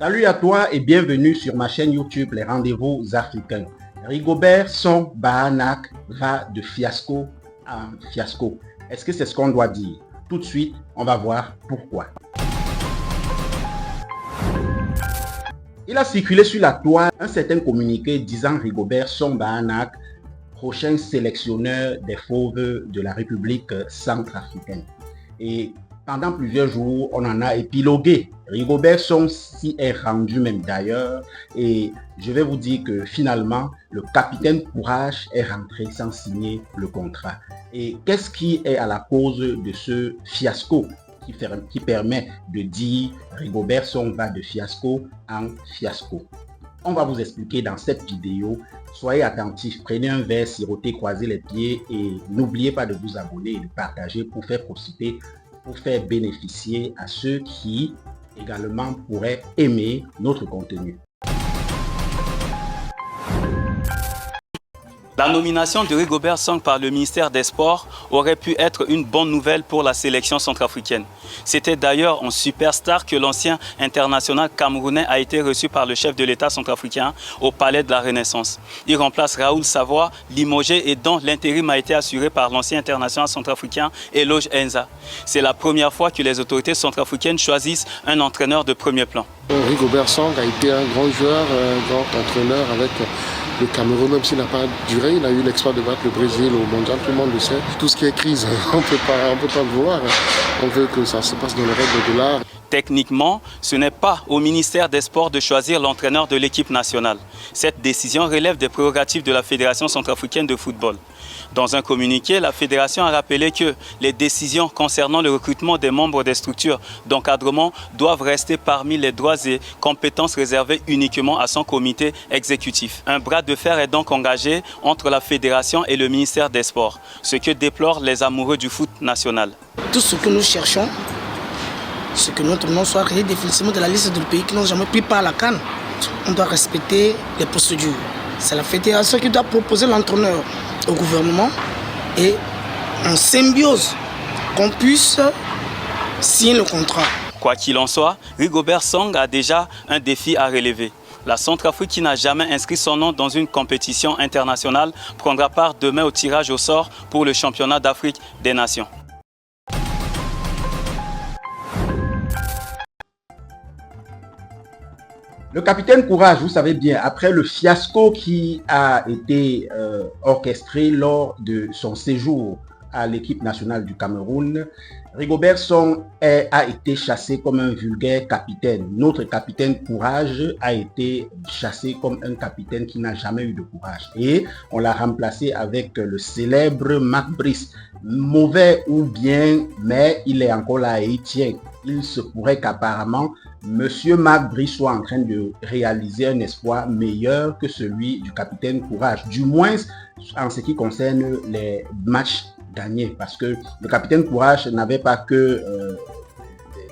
Salut à toi et bienvenue sur ma chaîne YouTube Les Rendez-vous Africains. Rigobert Song Bahanak va de fiasco en fiasco. Est-ce que c'est ce qu'on doit dire? Tout de suite, on va voir pourquoi. Il a circulé sur la toile un certain communiqué disant Rigobert Song Bahanak, prochain sélectionneur des fauves de la République centrafricaine. Et pendant plusieurs jours, on en a épilogué. Rigobert Song s'y est rendu même d'ailleurs. Et je vais vous dire que finalement, le capitaine Courage est rentré sans signer le contrat. Et qu'est-ce qui est à la cause de ce fiasco qui permet de dire Rigobert Song va de fiasco en fiasco? On va vous expliquer dans cette vidéo. Soyez attentifs, prenez un verre, sirotez, croisez les pieds et n'oubliez pas de vous abonner et de partager pour faire profiter, pour faire bénéficier à ceux qui également pourraient aimer notre contenu. La nomination de Rigobert Song par le ministère des Sports aurait pu être une bonne nouvelle pour la sélection centrafricaine. C'était d'ailleurs en superstar que l'ancien international camerounais a été reçu par le chef de l'État centrafricain au Palais de la Renaissance. Il remplace Raoul Savoie, limogé et dont l'intérim a été assuré par l'ancien international centrafricain Eloge Enza. C'est la première fois que les autorités centrafricaines choisissent un entraîneur de premier plan. Rigobert Song a été un grand joueur, un grand entraîneur avec le Cameroun, même s'il n'a pas duré, il a eu l'exploit de battre le Brésil au mondial, tout le monde le sait. Tout ce qui est crise, on ne peut pas le vouloir. On veut que ça se passe dans les règles de l'art. Techniquement, ce n'est pas au ministère des Sports de choisir l'entraîneur de l'équipe nationale. Cette décision relève des prérogatives de la Fédération centrafricaine de football. Dans un communiqué, la Fédération a rappelé que les décisions concernant le recrutement des membres des structures d'encadrement doivent rester parmi les droits et compétences réservés uniquement à son comité exécutif. Un bras de fer est donc engagé entre la Fédération et le ministère des Sports, ce que déplorent les amoureux du foot national. Tout ce que nous cherchons, c'est que notre nom soit créé définitivement de la liste de pays qui n'ont jamais pris part à la CAN. On doit respecter les procédures. C'est la fédération qui doit proposer l'entraîneur au gouvernement et en symbiose qu'on puisse signer le contrat. Quoi qu'il en soit, Rigobert Song a déjà un défi à relever. La Centrafrique, qui n'a jamais inscrit son nom dans une compétition internationale, prendra part demain au tirage au sort pour le championnat d'Afrique des Nations. Le capitaine Courage, vous savez bien, après le fiasco qui a été orchestré lors de son séjour à l'équipe nationale du Cameroun, Rigobert Song a été chassé comme un vulgaire capitaine. Notre capitaine Courage a été chassé comme un capitaine qui n'a jamais eu de courage. Et on l'a remplacé avec le célèbre Marc Brice. Mauvais ou bien, mais il est encore là et il tient. Il se pourrait qu'apparemment, Monsieur Marc Brice soit en train de réaliser un espoir meilleur que celui du capitaine Courage. Du moins, en ce qui concerne les matchs gagnés. Parce que le capitaine Courage n'avait pas que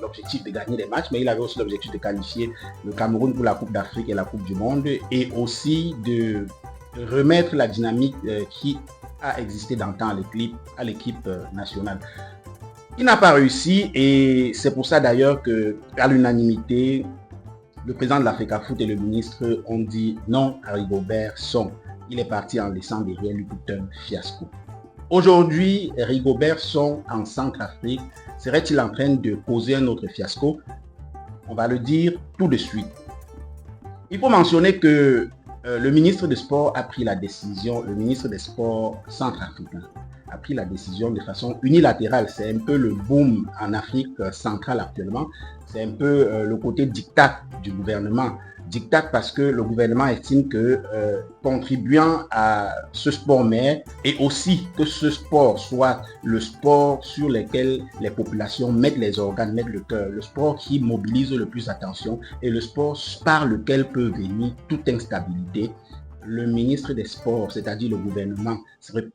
l'objectif de gagner des matchs, mais il avait aussi l'objectif de qualifier le Cameroun pour la Coupe d'Afrique et la Coupe du Monde. Et aussi de remettre la dynamique qui a existé dans le temps à l'équipe nationale. Il n'a pas réussi et c'est pour ça d'ailleurs qu'à l'unanimité, le président de l'Africafoot et le ministre ont dit non à Rigobert Song. Il est parti en laissant derrière lui tout un fiasco. Aujourd'hui, Rigobert Song en Centrafrique serait-il en train de causer un autre fiasco? On va le dire tout de suite. Il faut mentionner que le ministre des Sports a pris la décision, le ministre des Sports centrafricain a pris la décision de façon unilatérale. C'est un peu le boom en Afrique centrale actuellement. C'est un peu le côté diktat du gouvernement. Diktat parce que le gouvernement estime que contribuant à ce sport mère et aussi que ce sport soit le sport sur lequel les populations mettent les organes, mettent le cœur, le sport qui mobilise le plus d'attention et le sport par lequel peut venir toute instabilité. Le ministre des Sports, c'est-à-dire le gouvernement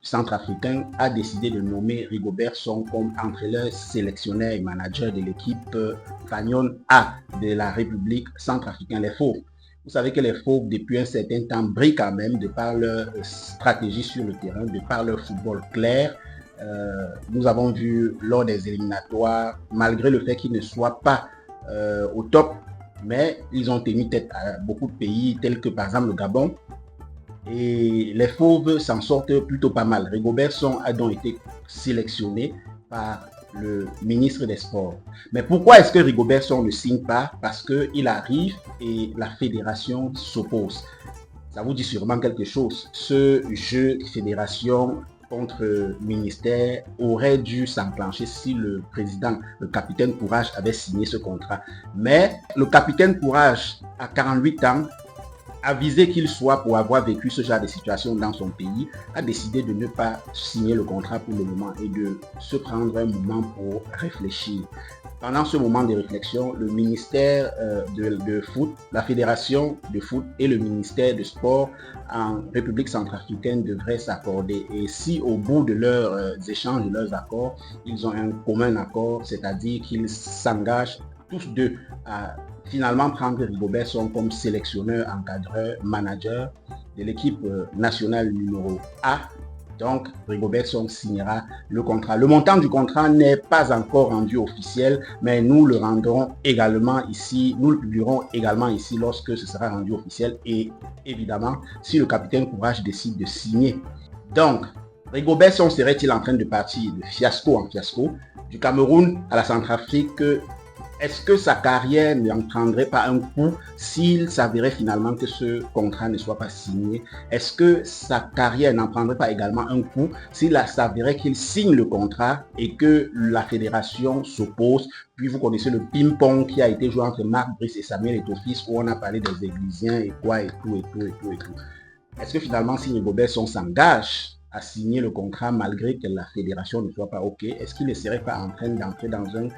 centrafricain, a décidé de nommer Rigobert Song comme entraîneur, sélectionneur et manager de l'équipe Fagnon A de la République centrafricaine, les Fauves. Vous savez que les Fauves, depuis un certain temps, brillent quand même de par leur stratégie sur le terrain, de par leur football clair. Nous avons vu lors des éliminatoires, malgré le fait qu'ils ne soient pas au top mais ils ont tenu tête à beaucoup de pays tels que par exemple le Gabon. Et les Fauves s'en sortent plutôt pas mal. Rigobert Song a donc été sélectionné par le ministre des Sports. Mais pourquoi est-ce que Rigobert Song ne signe pas? Parce qu'il arrive et la fédération s'oppose. Ça vous dit sûrement quelque chose. Ce jeu fédération contre ministère aurait dû s'enclencher si le président, le capitaine Courage, avait signé ce contrat. Mais le capitaine Courage, à 48 ans, avisé qu'il soit pour avoir vécu ce genre de situation dans son pays, a décidé de ne pas signer le contrat pour le moment et de se prendre un moment pour réfléchir. Pendant ce moment de réflexion, le ministère de foot, la fédération de foot et le ministère de sport en République centrafricaine devraient s'accorder. Et si au bout de leurs échanges, de leurs accords, ils ont un commun accord, c'est-à-dire qu'ils s'engagent tous deux à finalement prendre Rigobert Song comme sélectionneur, encadreur, manager de l'équipe nationale numéro A. Donc, Rigobert Song signera le contrat. Le montant du contrat n'est pas encore rendu officiel, mais nous le rendrons également ici, nous le publierons également ici lorsque ce sera rendu officiel et évidemment, si le capitaine Courage décide de signer. Donc, Rigobert Song serait-il en train de partir de fiasco en fiasco, du Cameroun à la Centrafrique? Est-ce que sa carrière n'en prendrait pas un coup s'il s'avérait finalement que ce contrat ne soit pas signé? Est-ce que sa carrière n'en prendrait pas également un coup s'il s'avérait qu'il signe le contrat et que la fédération s'oppose? Puis vous connaissez le ping-pong qui a été joué entre Marc Brice et Samuel Eto'o-Fils où on a parlé des Églisiens et quoi et tout. Est-ce que finalement si Rigobert Song s'engage à signer le contrat malgré que la fédération ne soit pas OK, est-ce qu'il ne serait pas en train d'entrer dans un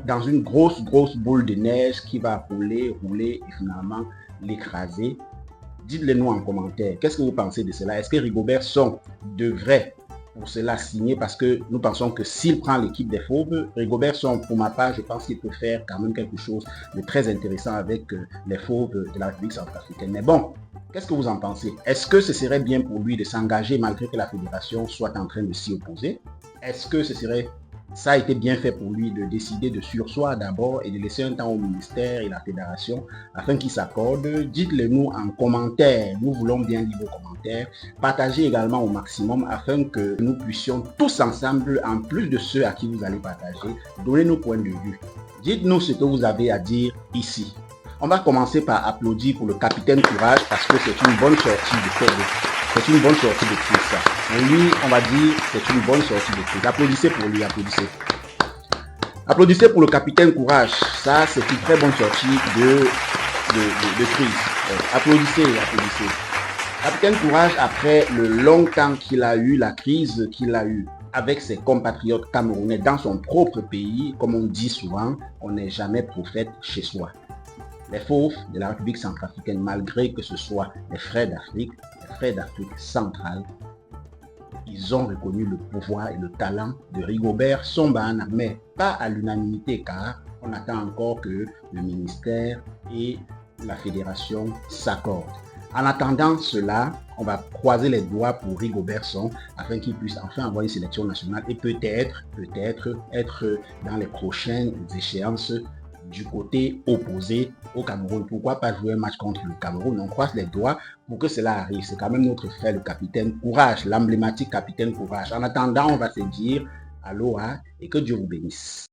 dans une grosse boule de neige qui va rouler et finalement l'écraser? Dites-le nous en commentaire. Qu'est-ce que vous pensez de cela? Est-ce que Rigobert Song devrait pour cela signer? Parce que nous pensons que s'il prend l'équipe des Fauves, Rigobert Song, pour ma part, je pense qu'il peut faire quand même quelque chose de très intéressant avec les Fauves de la République centrafricaine. Mais bon, qu'est-ce que vous en pensez? Est-ce que ce serait bien pour lui de s'engager malgré que la fédération soit en train de s'y opposer? Est-ce que ça a été bien fait pour lui de décider de surseoir d'abord et de laisser un temps au ministère et la fédération afin qu'ils s'accordent? Dites-le nous en commentaire. Nous voulons bien lire vos commentaires. Partagez également au maximum afin que nous puissions tous ensemble, en plus de ceux à qui vous allez partager, donner nos points de vue. Dites-nous ce que vous avez à dire ici. On va commencer par applaudir pour le capitaine Courage parce que c'est une bonne sortie de crise. Ça. Pour lui, on va dire c'est une bonne sortie de crise. Applaudissez pour lui, applaudissez. Applaudissez pour le capitaine Courage. Ça, c'est une très bonne sortie de crise. Applaudissez. Capitaine Courage, après le long temps qu'il a eu, la crise qu'il a eue avec ses compatriotes camerounais dans son propre pays, comme on dit souvent, on n'est jamais prophète chez soi. Les Fauves de la République centrafricaine, malgré que ce soit les frères d'Afrique centrale, ils ont reconnu le pouvoir et le talent de Rigobert Song, mais pas à l'unanimité car on attend encore que le ministère et la fédération s'accordent. En attendant cela, on va croiser les doigts pour Rigobert Song afin qu'il puisse enfin avoir une sélection nationale et peut-être être dans les prochaines échéances du côté opposé au Cameroun. Pourquoi pas jouer un match contre le Cameroun? On croise les doigts pour que cela arrive. C'est quand même notre frère, le capitaine Courage, l'emblématique capitaine Courage. En attendant, on va se dire aloha et que Dieu vous bénisse.